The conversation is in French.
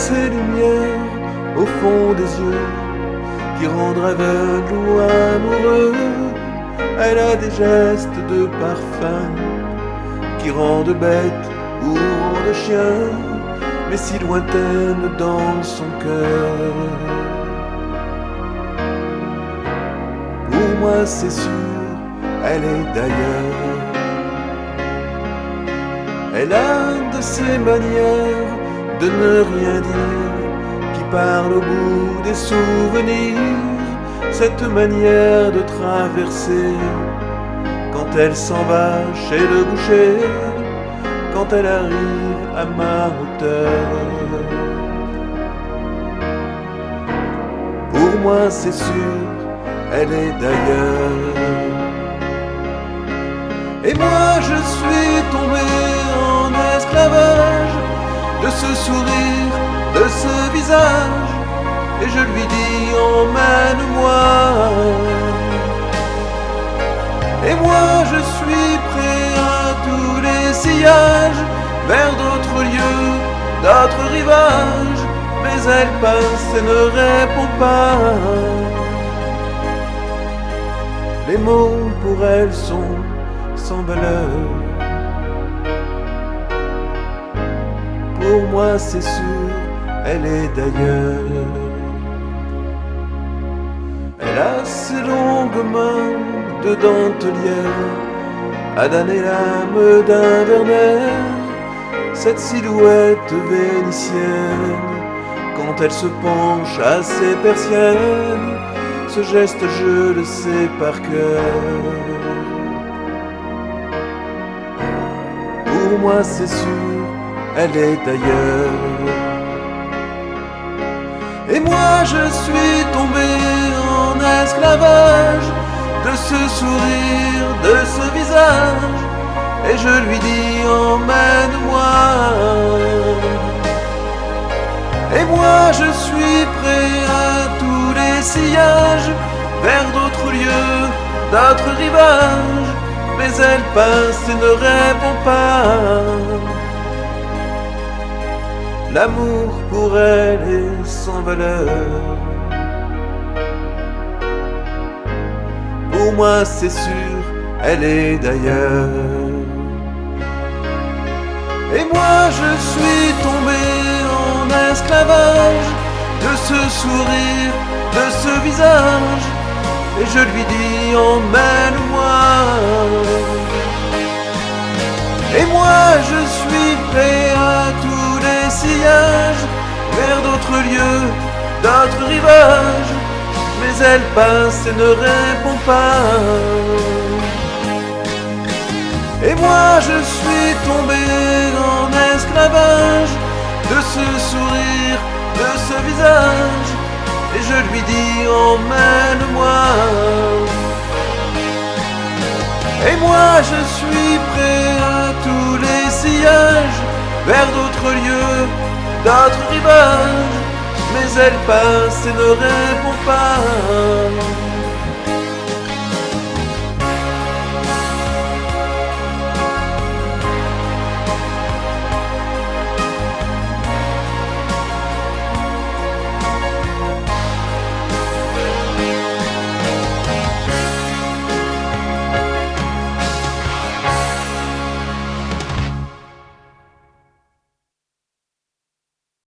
ces lumières au fond des yeux qui rendent aveugle ou amoureux. Elle a des gestes de parfum qui rendent bête ou rendent chien, mais si lointaine dans son cœur. Pour moi c'est sûr, elle est d'ailleurs. Elle a de ces manières de ne rien dire, qui parle au bout des souvenirs, cette manière de traverser quand elle s'en va chez le boucher, quand elle arrive à ma hauteur. Pour moi c'est sûr, elle est d'ailleurs. Et moi je suis tombé en esclavage de ce sourire, de ce visage, et je lui dis emmène-moi. Et moi je suis prêt à tous les sillages, vers d'autres lieux, d'autres rivages, mais elle passe et ne répond pas. Les mots pour elle sont sans valeur. Pour moi c'est sûr, elle est d'ailleurs. Elle a ses longues mains de dentelière, a damné l'âme d'un Werner, cette silhouette vénitienne, quand elle se penche à ses persiennes, ce geste je le sais par cœur. Pour moi c'est sûr, elle est d'ailleurs. Et moi je suis tombé en esclavage de ce sourire, de ce visage, et je lui dis emmène-moi. Et moi je suis prêt à tous les sillages, vers d'autres lieux, d'autres rivages, mais elle passe et ne répond pas. L'amour pour elle est sans valeur. Pour moi c'est sûr, elle est d'ailleurs. Et moi je suis tombé en esclavage de ce sourire, de ce visage, et je lui dis emmène-moi. Et moi je suis prêt à tous les sillages, vers d'autres lieux, d'autres rivages, mais elle passe et ne répond pas. Et moi je suis tombé en esclavage de ce sourire, de ce visage, et je lui dis emmène-moi. Et moi je suis prêt à tous les sillages, vers d'autres lieux, d'autres rivages, mais elle passe et ne répond pas.